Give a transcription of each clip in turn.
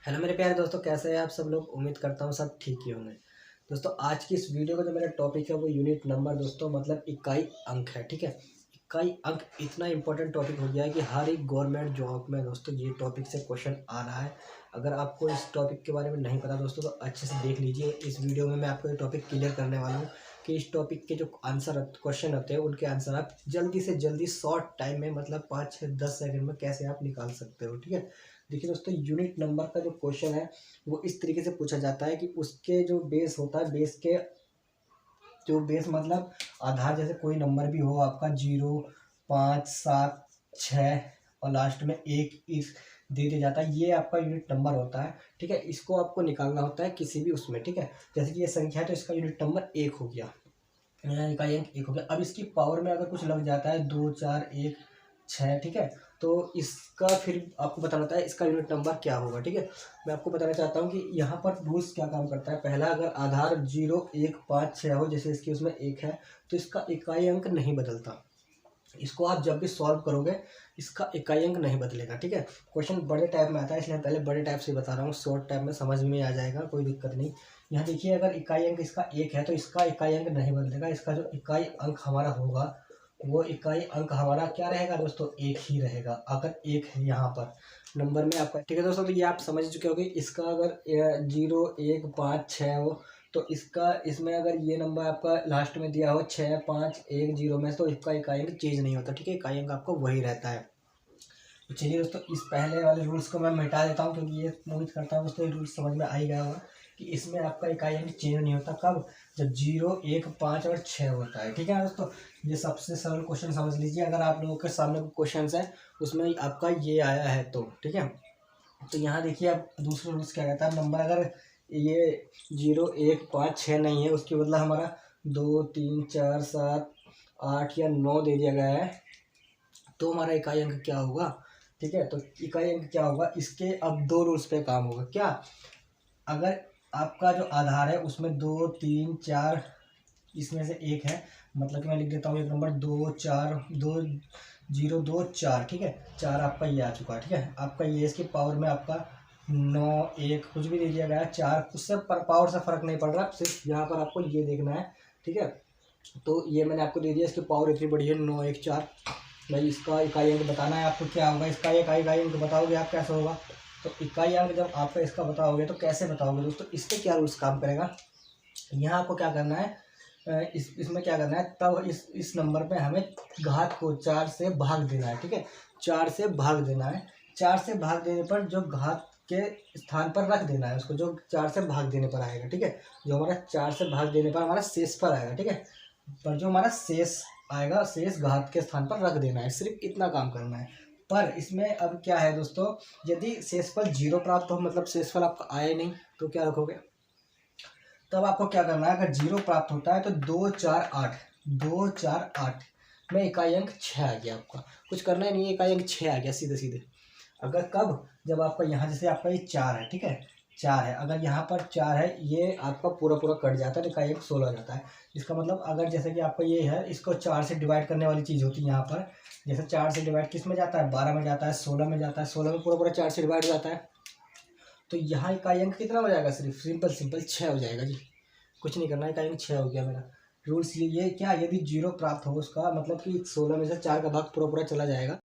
Hello मेरे प्यारे दोस्तों, कैसे हैं आप सब लोग। उम्मीद करता हूँ सब ठीक ही होंगे। दोस्तों आज की इस वीडियो का जो मेरा टॉपिक है वो यूनिट नंबर दोस्तों मतलब इकाई अंक है। ठीक है, इकाई अंक इतना इंपॉर्टेंट टॉपिक हो गया है कि हर एक गवर्नमेंट जॉब में दोस्तों ये टॉपिक से क्वेश्चन आ रहा है। अगर आपको इस टॉपिक के बारे में नहीं पता दोस्तों तो अच्छे से देख लीजिए। इस वीडियो में मैं आपको ये टॉपिक क्लियर करने वाला हूँ कि इस टॉपिक के जो आंसर क्वेश्चन होते हैं उनके आंसर आप जल्दी से जल्दी शॉर्ट टाइम में मतलब 5 से 10 सेकंड में कैसे आप निकाल सकते हो। ठीक है, देखिए दोस्तों, यूनिट नंबर का जो क्वेश्चन है वो इस तरीके से पूछा जाता है कि उसके जो बेस होता है, बेस के जो बेस मतलब आधार, जैसे कोई नंबर भी हो आपका 0, 5, 7, 6 और लास्ट में 1 इस दे दिया जाता है, ये आपका यूनिट नंबर होता है। ठीक है, इसको आपको निकालना होता है किसी भी उसमें। ठीक है, जैसे कि ये संख्या है तो इसका यूनिट नंबर 1 हो गया, इकाई अंक 1 हो गया। अब इसकी पावर में अगर कुछ लग जाता है 2, 4, 1, 6, ठीक है, तो इसका फिर आपको बताना होता है इसका यूनिट नंबर क्या होगा। ठीक है, मैं आपको बताना चाहता हूँ कि यहाँ पर रूल्स क्या काम करता है। पहला, अगर आधार 0, 1, 5, 6 हो, जैसे इसकी उसमें 1 है तो इसका इकाई अंक नहीं बदलता। इसको आप जब भी सॉल्व करोगे इसका इकाई अंक नहीं बदलेगा। ठीक है, क्वेश्चन बड़े टाइप में आता है इसलिए पहले बड़े टाइप से बता रहा हूँ, शॉर्ट टाइप में समझ में आ जाएगा, कोई दिक्कत नहीं। यहाँ देखिए, अगर इकाई अंक इसका 1 है तो इसका इकाई अंक नहीं बदलेगा। इसका जो इकाई अंक हमारा होगा वो इकाई अंक हमारा क्या रहेगा दोस्तों, 1 ही रहेगा। अगर 1 है यहाँ पर नंबर में आपका। ठीक है दोस्तों, तो ये आप समझ चुके होंगे। इसका अगर 0, 1, 5, 6 हो तो इसका इसमें अगर ये नंबर आपका लास्ट में दिया हो 6, 5, 1, 0 में, तो इसका इकाई अंक चेंज नहीं होता। ठीक है, इकाई अंक आपको वही रहता है। तो चलिए दोस्तों, इस पहले वाले रूल्स को मैं मिटा देता हूँ क्योंकि ये उम्मीद करता हूँ दोस्तों ये रूल्स समझ में आ ही गया होगा कि इसमें आपका इकाई अंक चेंज नहीं होता। कब? जब 0, 1, 5 और 6 होता है। ठीक है दोस्तों, ये सबसे सरल क्वेश्चन समझ लीजिए। अगर आप लोगों के सामने क्वेश्चन है उसमें आपका ये आया है तो ठीक है। तो यहाँ देखिए, अब दूसरा रूल्स क्या कहता है, नंबर अगर ये 0, 1, 5, 6 नहीं है, उसके बदला हमारा 2, 3, 4, 7, 8 या 9 दे दिया गया है तो हमारा इकाई अंक क्या होगा। ठीक है, तो इकाई अंक क्या होगा, इसके अब दो रूल्स पे काम होगा। क्या? अगर आपका जो आधार है उसमें 2, 3, 4 इसमें से एक है, मतलब कि मैं लिख देता हूँ एक नंबर 2, 4, 2, 0, 2, 4। ठीक है, 4 आपका ये आ चुका है। ठीक है, आपका ये इसकी पावर में आपका 9, 1 कुछ भी दे दिया गया है, 4 उससे पावर से फर्क नहीं पड़ रहा, सिर्फ यहाँ पर आपको ये देखना है। ठीक है, तो ये मैंने आपको दे दिया, इसकी पावर इतनी बड़ी है 9, 1, 4। भाई इसका इकाई अंक बताना है आपको, क्या होगा इसका इकाई अंक बताओगे आप, कैसे होगा। तो इकाई अंक जब आपका इसका बताओगे तो कैसे बताओगे दोस्तों, इससे क्या रूल्स काम करेगा। यहाँ आपको क्या करना है, इसमें क्या करना है, तब इस नंबर पे हमें घात को 4 से भाग देना है। ठीक है, 4 से भाग देना है। 4 से भाग देने पर जो घात के स्थान पर रख देना है उसको, जो 4 से भाग देने पर आएगा। ठीक है, जो हमारा 4 से भाग देने पर हमारा शेष पर आएगा। ठीक है, पर जो हमारा शेष आएगा, शेष घात के स्थान पर रख देना है, सिर्फ इतना काम करना है। पर इसमें अब क्या है दोस्तों, यदि शेषफल 0 प्राप्त हो, मतलब शेषफल आपका आए नहीं, तो क्या रखोगे। तब आपको क्या करना है, अगर 0 प्राप्त होता है तो 2, 4, 8, 2, 4, 8 में इकाई अंक 6 आ गया। आपका कुछ करना ही नहीं है, इकाई अंक 6 आ गया सीधे सीधे। अगर कब, जब आपका यहाँ जैसे आपका ये 4 है, ठीक है 4 है, अगर यहाँ पर 4 है, ये आपका पूरा पूरा कट जाता है, इकाई अंक 16 हो जाता है। इसका मतलब अगर जैसे कि आपका ये है, इसको 4 से डिवाइड करने वाली चीज़ होती है यहाँ पर। जैसे 4 से डिवाइड किस में जाता है, 12 में जाता है, 16 में जाता है, 16 में पूरा पूरा 4 से डिवाइड हो जाता है। तो यहाँ इकाई अंक कितना हो जाएगा, सिर्फ सिंपल 6 हो जाएगा जी। कुछ नहीं करना है, इकाई अंक 6 हो गया मेरा। रूल्स ये क्या, यदि 0 प्राप्त हो उसका मतलब कि 16 में से 4 का भाग पूरा पूरा चला जाएगा।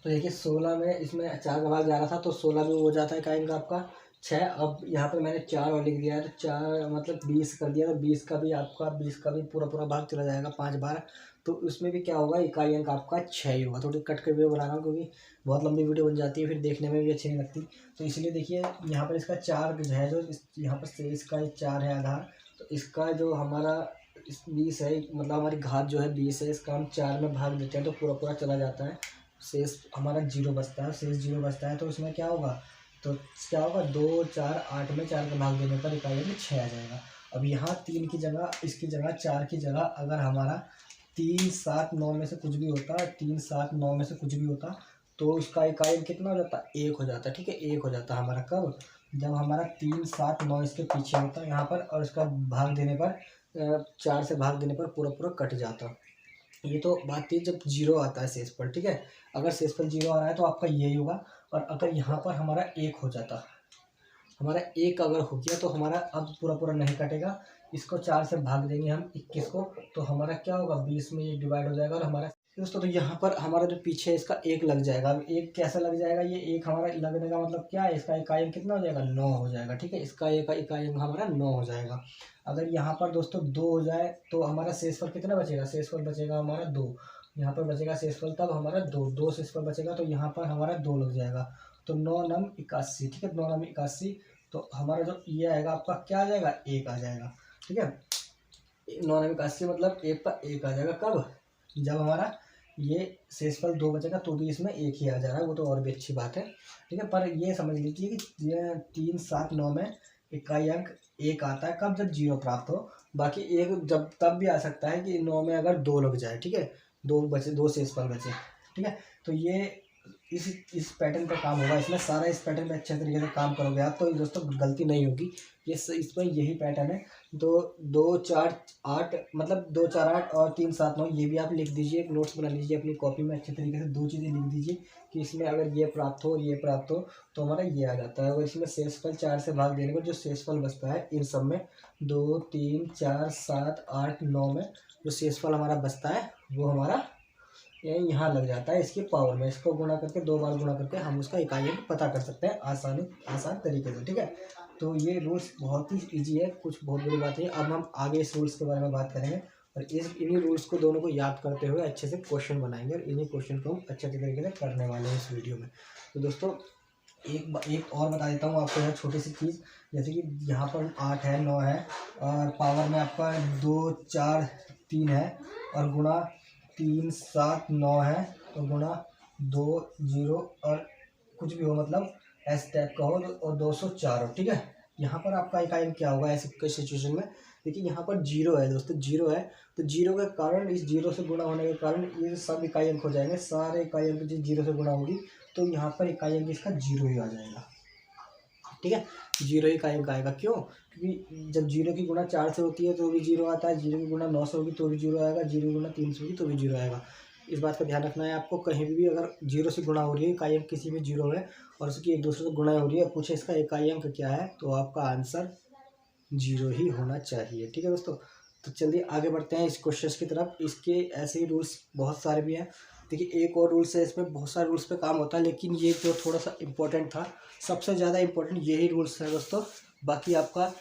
तो देखिए 16 में इसमें 4 का भाग जा रहा था तो 16 में हो जाता है इकाई अंक आपका 6। अब यहाँ पर मैंने 4 और लिख दिया है तो 4 मतलब 20 कर दिया, तो 20 का भी आपका 20 का भी पूरा पूरा भाग चला जाएगा 5 बार। तो उसमें भी क्या होगा, इकाई अंक आपका 6 ही होगा। थोड़ी कट कर वीडियो बना रहा हूँ क्योंकि बहुत लंबी वीडियो बन जाती है, फिर देखने में भी अच्छी नहीं लगती। तो इसलिए देखिए यहाँ पर इसका 4 जो है, जो यहाँ पर से इसका 4 है आधार, तो इसका जो हमारा 20 है, मतलब हमारी घात जो है 20 है, इसका हम 4 में भाग देते हैं तो पूरा पूरा चला जाता है, शेष हमारा 0 बचता है। शेष 0 बचता है तो उसमें क्या होगा, तो क्या होगा 2, 4, 8 में 4 का भाग देने पर इकाई अंक 6 आ जाएगा। अब यहाँ 3 की जगह, इसकी जगह 4 की जगह अगर हमारा 3, 7, 9 में से कुछ भी होता, 3, 7, 9 में से कुछ भी होता तो उसका इकाई अंक कितना हो जाता, 1 हो जाता। ठीक है, 1 हो जाता हमारा कब, जब हमारा 3, 7, 9 इसके पीछे होता यहाँ पर, और इसका भाग देने पर 4 से भाग देने पर पूरा पूरा कट जाता। ये तो बात थी जब 0 आता है शेषफल। ठीक है, अगर शेषफल 0 आ रहा है तो आपका यही होगा। और अगर यहाँ पर हमारा 1 हो जाता, हमारा 1 अगर हो गया तो हमारा अब पूरा पूरा नहीं कटेगा, इसको 4 से भाग देंगे हम 21 को, तो हमारा क्या होगा 20 में ये डिवाइड हो जाएगा और हमारा दोस्तों तो यहाँ पर हमारा जो पीछे इसका 1 लग जाएगा। अब 1 कैसे लग जाएगा, ये 1 हमारा लगने का मतलब क्या है, इसका इकाई अंक कितना हो जाएगा 9 हो जाएगा। ठीक है, इसका इकाई अंक हमारा 9 हो जाएगा। अगर यहाँ पर दोस्तों 2 हो जाए तो हमारा शेषफल कितना बचेगा, शेषफल बचेगा हमारा 2, यहाँ पर बचेगा शेषफल तब हमारा 2 शेषफल बचेगा, तो यहाँ पर हमारा 2 लग जाएगा। तो 9 नम 81, ठीक है, 9 नम 81, तो हमारा जो ये आएगा आपका क्या आ जाएगा 1 आ जाएगा। ठीक है, 9 नम 81 मतलब 1 का 1 आ जाएगा। कब, जब हमारा ये शेषफल 2 बचेगा तो भी इसमें 1 ही आ जा रहा है, वो तो और भी अच्छी बात है। ठीक है, पर ये समझ लीजिए कि 3, 7, 9 में इकाई अंक 1 आता है कब, जब 0 प्राप्त हो। बाकी 1 जब तब भी आ सकता है कि 9 में अगर 2 लग जाए। ठीक है, 2 शेषफल बचे। ठीक है, तो ये इस पैटर्न पर काम होगा, इसमें सारा इस पैटर्न में अच्छे तरीके से काम करोगे आप तो दोस्तों गलती नहीं होगी। ये इसमें यही पैटर्न है। तो 2, 4, 8 मतलब 2, 4, 8 और 3, 7, 9 ये भी आप लिख दीजिए, एक नोट्स बना लीजिए अपनी कॉपी में अच्छे तरीके से। 2 चीज़ें लिख दीजिए कि इसमें अगर ये प्राप्त हो और ये प्राप्त हो तो हमारा ये आ जाता है। और इसमें शेषफल 4 से भाग देने को जो शेषफल बचता है इन सब में 2, 3, 4, 7, 8, 9 में जो शेषफल हमारा बचता है वो हमारा यहाँ लग जाता है इसकी पावर में। इसको गुणा करके 2 बार गुणा करके हम उसका इकाई अंक पता कर सकते हैं आसान तरीके से। ठीक है, तो ये रूल्स बहुत ही इजी है, कुछ बहुत बड़ी बात है। अब हम आगे इस रूल्स के बारे में बात करेंगे और इन्हीं रूल्स को दोनों को याद करते हुए अच्छे से क्वेश्चन बनाएंगे और इन्हीं क्वेश्चन को हम अच्छे तरीके से करने वाले हैं इस वीडियो में। तो दोस्तों एक और बता देता हूँ आपको, यह छोटी सी चीज़, जैसे कि यहाँ पर 8 है, 9 है और पावर में आपका 2, 4, 3 है और गुणा 3, 7, 9 है और गुणा 2, 0 और कुछ भी हो मतलब एस टाइप का हो और 204 हो। ठीक है, यहाँ पर आपका इकाई अंक क्या होगा ऐसे सिचुएशन में, देखिए यहाँ पर 0 है दोस्तों, 0 है तो 0 के कारण इस 0 से गुणा होने के कारण ये सब इकाई अंक हो जाएंगे, सारे इकाई अंक जिस 0 से गुणा होगी तो यहाँ पर इकाई अंक इसका 0 ही आ जाएगा। ठीक है, 0 इकाई अंक आएगा। क्यों, क्योंकि जब 0 की गुणा 4 से होती है तो भी 0 आता है, 0 की गुणा 9 से होगी तो भी 0 आएगा, 0 की गुणा 3 से होगी तो भी 0 आएगा। इस बात का ध्यान रखना है आपको, कहीं भी अगर 0 से गुणा हो रही है इकाई अंक किसी भी 0 है और उसकी एक दूसरे से गुणा हो रही है, पूछे इसका इकाई अंक क्या है तो आपका आंसर 0 ही होना चाहिए। ठीक है दोस्तों, तो चलिए आगे बढ़ते हैं इस क्वेश्चन की तरफ। इसके ऐसे ही रूल्स बहुत सारे भी हैं। देखिए एक और रूल्स है, इसमें बहुत सारे रूल्स पे काम होता है लेकिन ये जो थोड़ा सा इम्पोर्टेंट था, सबसे ज़्यादा इम्पोर्टेंट यही रूल्स है दोस्तों। बाकी आपका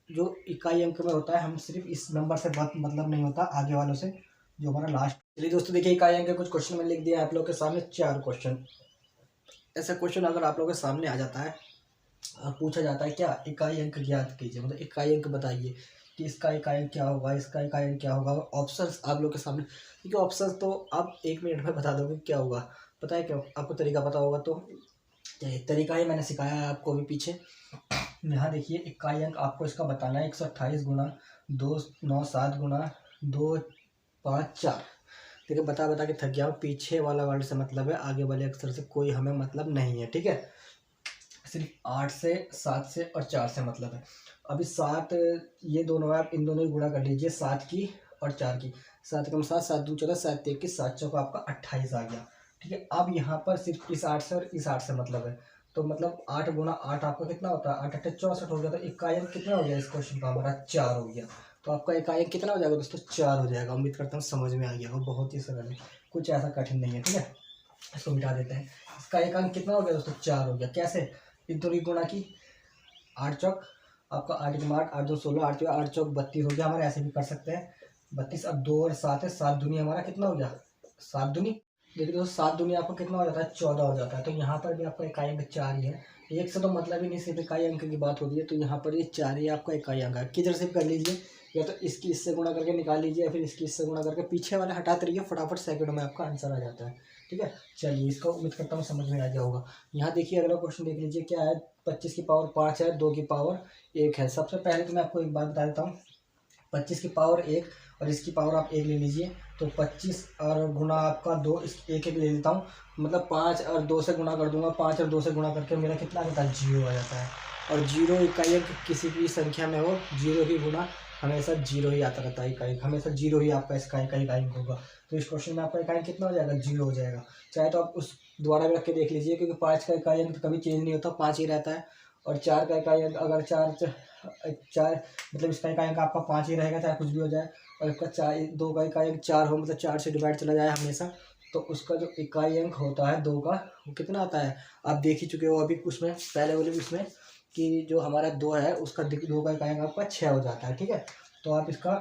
जो इकाई अंक में होता है हम सिर्फ इस नंबर से बहुत मतलब नहीं होता आगे वालों से, जो हमारा लास्ट। चलिए दोस्तों देखिए इकाई अंक के कुछ क्वेश्चन में लिख दिया है आप लोगों के सामने 4 क्वेश्चन। ऐसा क्वेश्चन अगर आप लोगों के सामने आ जाता है और पूछा जाता है क्या इकाई अंक ज्ञात कीजिए, मतलब इकाई अंक बताइए कि इसका इकाई अंक क्या होगा, इसका इकाई अंक क्या होगा, ऑप्शंस आप लोग के सामने, क्योंकि ऑप्शंस तो आप 1 मिनट में बता दोगे क्या होगा। पता है क्यों, आपको तरीका पता होगा तो तरीका ही मैंने सिखाया है आपको अभी पीछे। यहाँ देखिए इकाई अंक आपको इसका बताना है 128 गुना 2, 9, 7 गुना 2, 5, 4। देखिए बता बता के थक गया हूँ, पीछे वाला वर्ड से मतलब है, आगे वाले अक्षर से कोई हमें मतलब नहीं है। ठीक है, सिर्फ 8 से 7 से और 4 से मतलब है। अभी 7 ये दोनों है, आप इन दोनों की गुणा कर लीजिए 7 की और 4 की। 7 कम 7, 7 दूनी 14, 7 3 21, 7 चौका आपका 28 आ गया। ठीक है, अब यहाँ पर सिर्फ इस 8 से और इस 8 से मतलब है, तो मतलब 8 गुना 8 आपका कितना होता है, 8 8 64 हो गया। तो इकाई अंक कितना हो गया इस क्वेश्चन का हमारा 4 हो गया। तो आपका इकाई अंक कितना हो जाएगा दोस्तों 4 हो जाएगा। उम्मीद करता हूँ समझ में आ गया हो, बहुत ही सरल है, कुछ ऐसा कठिन नहीं है। ठीक है, इसको मिटा देते हैं। इसका एक अंक कितना हो गया दोस्तों 4 हो गया। कैसे, इन दोनों की गुणा की 8 चौक आपका 8 के 8, 8 2 16, 8 चौक 32 हो गया हमारे, ऐसे भी कर सकते हैं 32। अब 2 और 7 है, 7 दूनी हमारा कितना हो गया 7 दूनी, देखिए दोस्तों 7 दूनी आपको कितना हो जाता है 14 हो जाता है। तो यहाँ पर भी आपका इकाई अंक 4 ही है, एक से तो मतलब ही नहीं, सिर्फ इकाई अंक की बात होती है। तो यहाँ पर ये 4 ही आपका इकाई अंक है। किधर से कर लीजिए, या तो इसकी इससे गुणा करके निकाल लीजिए या फिर इसकी इससे गुणा करके, पीछे वाले हटाते रहिए, फटाफट सेकंडों में आपका आंसर आ जाता है। ठीक है, चलिए इसको उम्मीद करता हूँ समझ में आ गया होगा। यहाँ देखिए अगला क्वेश्चन देख लीजिए क्या है, 25 की पावर 5 है, 2 की पावर 1 है। सबसे पहले तो मैं आपको एक बात बता देता हूँ, 25 की पावर 1 और इसकी पावर आप 1 ले लीजिए, तो 25 और गुणा आपका 2, इस 1 ले लेता हूँ, मतलब 5 और 2 से गुणा कर दूंगा, 5 और 2 से गुणा करके मेरा कितना आ जाता है 0 आ जाता है। और 0 इकाई अंक किसी भी संख्या में हो, 0 की गुणा हमेशा 0 ही आता रहता है, इकाई हमेशा 0 ही आपका इसका इकाई अंक होगा। तो इस क्वेश्चन में आपका इकाई कितना हो जाएगा 0 हो जाएगा। चाहे तो आप उस द्वारा भी रख के देख लीजिए, क्योंकि 5 का इकाई अंक कभी चेंज नहीं होता, 5 ही रहता है। और 4 का इकाई अंक अगर 4 4 मतलब इसका इकाई अंक आपका 5 ही रहेगा, चाहे कुछ भी हो जाए। और इसका 2 का इकाई अंक 4 हो, मतलब 4 से डिवाइड चला जाए हमेशा, तो उसका जो इकाई अंक होता है 2 का, वो कितना आता है आप देख ही चुके हो अभी उसमें पहले वाले उसमें, कि जो हमारा 2 है उसका 2 का इकाई अंक आपका 6 हो जाता है। ठीक है, तो आप इसका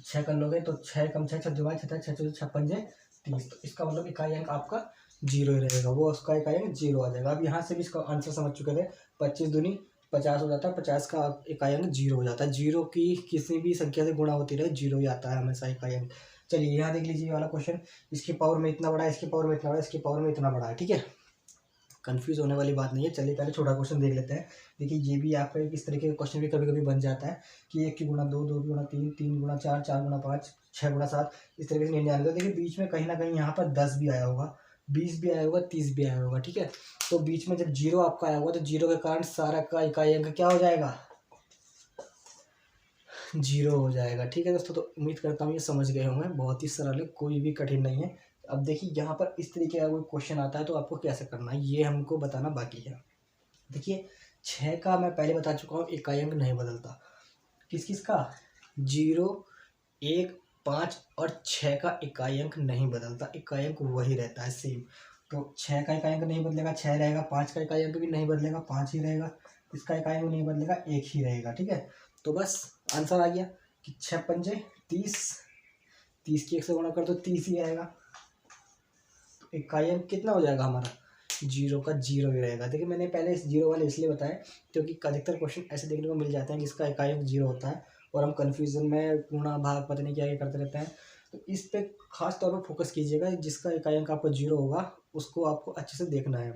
6 कर लोगे तो 6 कम 6 6 2 6 6 6 पंजे 30, तो इसका मतलब इकाई अंक आपका 0 ही रहेगा, वो उसका इकाई अंक 0 आ जाएगा। अब यहाँ से भी इसका आंसर समझ चुके थे, 25 दूनी 50 हो जाता है, 50 का इकाई अंक 0 हो जाता है। 0 की किसी भी संख्या से गुणा होती रहे 0 ही आता है हमेशा इकाई अंक। चलिए यहाँ देख लीजिए ये वाला क्वेश्चन, इसकी पावर में इतना बड़ा है, इसकी पावर में इतना बड़ा है, इसकी पावर में इतना बड़ा है। ठीक है, कंफ्यूज होने वाली बात नहीं है। चलिए पहले छोटा क्वेश्चन देख लेते हैं। देखिए ये भी आपका इस तरीके का क्वेश्चन भी कभी कभी बन जाता है कि 1 की गुणा 2, 2 की गुणा 3, 3 गुणा 4, 4 गुणा 5, 6 गुणा 7, इस तरीके से 99। देखिए बीच में कहीं ना कहीं यहाँ पर 10 भी आया होगा, 20 भी आया होगा, 30 भी आया होगा। ठीक है, तो बीच में जब 0 आपका आया होगा तो 0 के कारण सारा का इकाई अंक क्या हो जाएगा, 0 हो जाएगा। ठीक है दोस्तों, तो उम्मीद करता हूँ ये समझ गए होंगे, बहुत ही सरल है, कोई भी कठिन नहीं है। अब देखिए यहाँ पर इस तरीके का कोई क्वेश्चन आता है तो आपको कैसे करना है ये हमको बताना बाकी है। देखिए 6 का मैं पहले बता चुका हूँ इकाई अंक नहीं बदलता, किस किस का, 0, 1, 5 और 6 का इकाई अंक नहीं बदलता, इकाई अंक वही रहता है सेम। तो 6 का इकाई अंक नहीं बदलेगा, 6 रहेगा, 5 का इकाई अंक भी नहीं बदलेगा, 5 ही रहेगा, इसका इकाई अंक नहीं बदलेगा, 1 ही रहेगा। ठीक है, तो बस आंसर आ गया कि 6 पंजे 30, 30 की 1 से गुणा कर तो 30 ही आएगा, तो इकाई अंक कितना हो जाएगा हमारा, 0 का 0 ही रहेगा। देखिए मैंने पहले इस 0 वाले इसलिए बताया क्योंकि अधिकतर क्वेश्चन ऐसे देखने को मिल जाते हैं जिसका इकाई अंक 0 होता है और हम कन्फ्यूजन में गुणा भाग पता नहीं क्या क्या करते रहते हैं। तो इस पे खास तौर पर फोकस कीजिएगा, जिसका इकाई अंक आपका 0 होगा उसको आपको अच्छे से देखना है।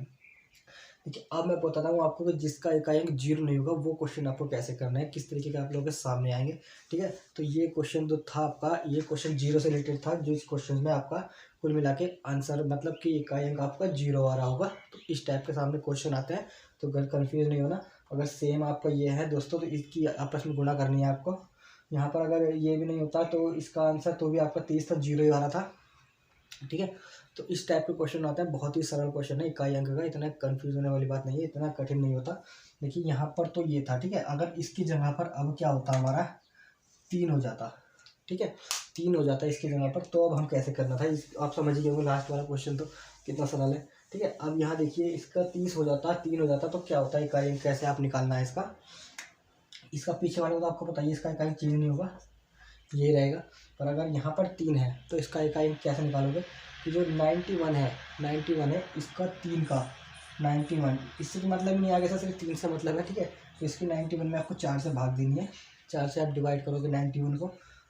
देखिए अब मैं बताता हूँ आपको कि जिसका इकाई अंक 0 नहीं होगा वो क्वेश्चन आपको कैसे करना है, किस तरीके का आप लोगों के सामने आएंगे। ठीक है, तो ये क्वेश्चन जो था आपका, ये क्वेश्चन 0 से रिलेटेड था, जो इस क्वेश्चन में आपका कुल मिला के आंसर मतलब कि इकाई अंक आपका 0 आ रहा होगा। तो इस टाइप के सामने क्वेश्चन आते हैं, तो अगर कन्फ्यूज नहीं होना। अगर सेम आपका ये है दोस्तों तो इसकी आपस में गुणा करनी है आपको। यहाँ पर अगर ये भी नहीं होता तो इसका आंसर तो भी आपका 30 था, 0 ही आ रहा था। ठीक है, तो इस टाइप के क्वेश्चन आता है, बहुत ही सरल क्वेश्चन है इकाई अंक का, इतना कंफ्यूज होने वाली बात नहीं है, इतना कठिन नहीं होता। देखिए यहाँ पर तो ये था। ठीक है, अगर इसकी जगह पर अब क्या होता हमारा 3 हो जाता। ठीक है, 3 हो जाता है इसकी जगह पर, तो अब हम कैसे करना था आप समझ गए होंगे। लास्ट वाला क्वेश्चन तो कितना सरल है। ठीक है, अब यहाँ देखिए इसका 30 हो जाता, 3 हो जाता तो क्या होता है इकाई अंक, कैसे आप निकालना है इसका पीछे वाले को तो आपको बताइए, इसका इकाई चेंज नहीं होगा, ये रहेगा। पर अगर यहाँ पर 3 है तो इसका इकाई कैसे निकालोगे कि जो 91 है, 91 है इसका 3 का 91, इससे तो मतलब नहीं आगे से सिर्फ 3 से मतलब है। ठीक है, तो इसकी 91 में आपको 4 से भाग देनी है, 4 से आप डिवाइड करोगे 91 को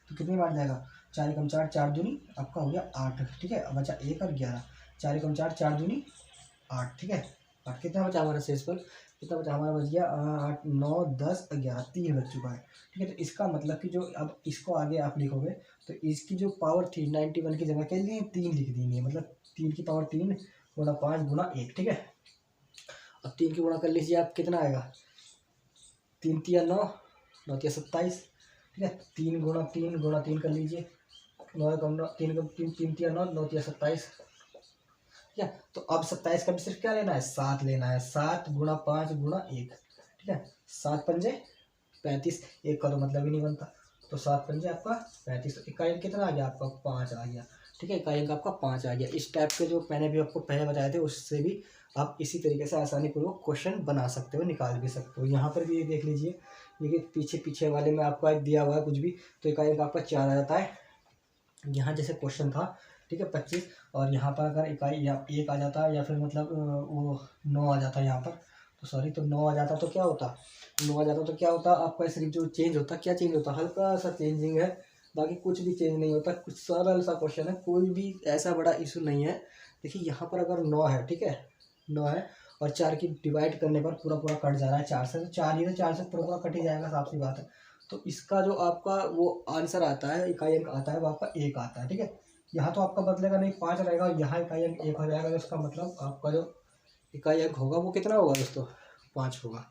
तो कितनी बार जाएगा, 4 कम 4, 4 दूनी आपका हो गया 8। ठीक है, अब बचा 1 और 11, 4 कम 4, 4 दूनी 8। ठीक है, और कितना बचा हमारा शेष पर, कितना बचा हमारा, बच गया 8, 9, 10, 11, 3 बच चुका है। ठीक है, तो इसका मतलब कि जो अब इसको आगे आप लिखोगे तो इसकी जो पावर थी 91 की जगह के लिए 3 लिख देंगे, मतलब 3 की पावर 3 गुणा 5 गुणा 1। ठीक है, अब 3 की गुणा कर लीजिए आप, कितना आएगा, 3 तिया 9, 9 तिया 27। ठीक है, 3 गुणा 3 गुणा 3 कर लीजिए, 9 कम 9, 3 तिया 9, 9 तिया 27। ठीक है, तो अब 27 का भी सिर्फ क्या लेना है, 7 लेना है, 7 गुणा 5 गुणा 1। ठीक है, 7 पंजे 35, 1 का तो मतलब ही नहीं बनता, तो 7 पंजे आपका 35, इकाई अंक कितना आ गया आपका, 5 आ गया। ठीक है, इकाई अंक आपका 5 आ गया। इस टाइप के जो मैंने भी आपको पहले बताए थे उससे भी आप इसी तरीके से आसानी पूर्वक क्वेश्चन बना सकते हो, निकाल भी सकते हो। यहाँ पर भी ये देख लीजिए, ये पीछे पीछे वाले में आपका दिया हुआ है कुछ भी, तो इकाई अंक आपका 4 आ जाता है। यहाँ जैसे क्वेश्चन था, ठीक है 25, और यहाँ पर अगर इकाई या 1 आ जाता या फिर मतलब वो 9 आ जाता यहाँ पर, तो सॉरी, तो 9 आ जाता तो क्या होता, 9 आ जाता तो क्या होता आपका, सिर्फ जो चेंज होता, क्या चेंज होता, हल्का सा चेंजिंग है, बाकी कुछ भी चेंज नहीं होता। कुछ सरल सा क्वेश्चन है, कोई भी ऐसा बड़ा इशू नहीं है। देखिए यहाँ पर अगर 9 है, ठीक है 9 है और 4 की डिवाइड करने पर पूरा पूरा कट जा रहा है 4 से, तो 4 ही, तो 4 से पूरा पूरा कट ही जाएगा, साफ सी बात है। तो इसका जो आपका वो आंसर आता है, इकाई अंक आता है, वो आपका 1 आता है। ठीक है, यहाँ तो आपका बदलेगा नहीं, 5 रहेगा, और यहाँ इकाई अंक 1 हो जाएगा, तो इसका मतलब आपका जो इकाई अंक होगा वो कितना होगा दोस्तों, 5 होगा।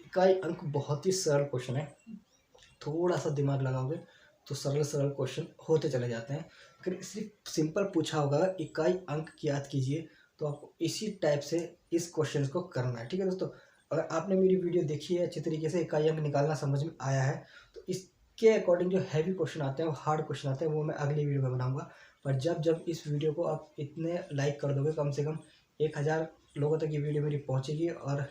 इकाई अंक बहुत ही सरल क्वेश्चन है, थोड़ा सा दिमाग लगाओगे तो सरल सरल क्वेश्चन होते चले जाते हैं। अगर सिर्फ सिंपल पूछा होगा इकाई अंक ज्ञात कीजिए, तो आपको इसी टाइप से इस क्वेश्चन को करना है। ठीक है दोस्तों, अगर आपने मेरी वीडियो देखी है अच्छी तरीके से, इकाई अंक निकालना समझ में आया है, तो इसके अकॉर्डिंग जो हैवी क्वेश्चन आते हैं, वो हार्ड क्वेश्चन आते हैं, वो मैं अगली वीडियो में बनाऊंगा। पर जब इस वीडियो को आप इतने लाइक कर दोगे, कम से कम 1000 लोगों तक ये वीडियो मेरी पहुंचेगी और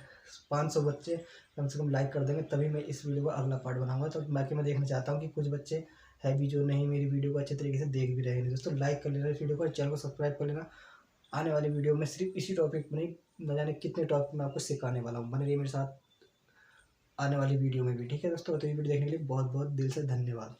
500 बच्चे कम से कम लाइक कर देंगे, तभी मैं इस वीडियो का अगला पार्ट बनाऊंगा। तो बाकी मैं देखना चाहता हूँ कि कुछ बच्चे है भी जो नहीं मेरी वीडियो को अच्छे तरीके से देख भी रहे हैं। दोस्तों लाइक कर लेना इस वीडियो को, चैनल को सब्सक्राइब कर लेना। आने वाली वीडियो में सिर्फ इसी टॉपिक में नहीं, न जाने कितने टॉपिक में आपको सिखाने वाला हूँ। बने रहिए मेरे साथ आने वाली वीडियो में भी। ठीक है दोस्तों, तो ये वीडियो देखने के लिए बहुत बहुत दिल से धन्यवाद।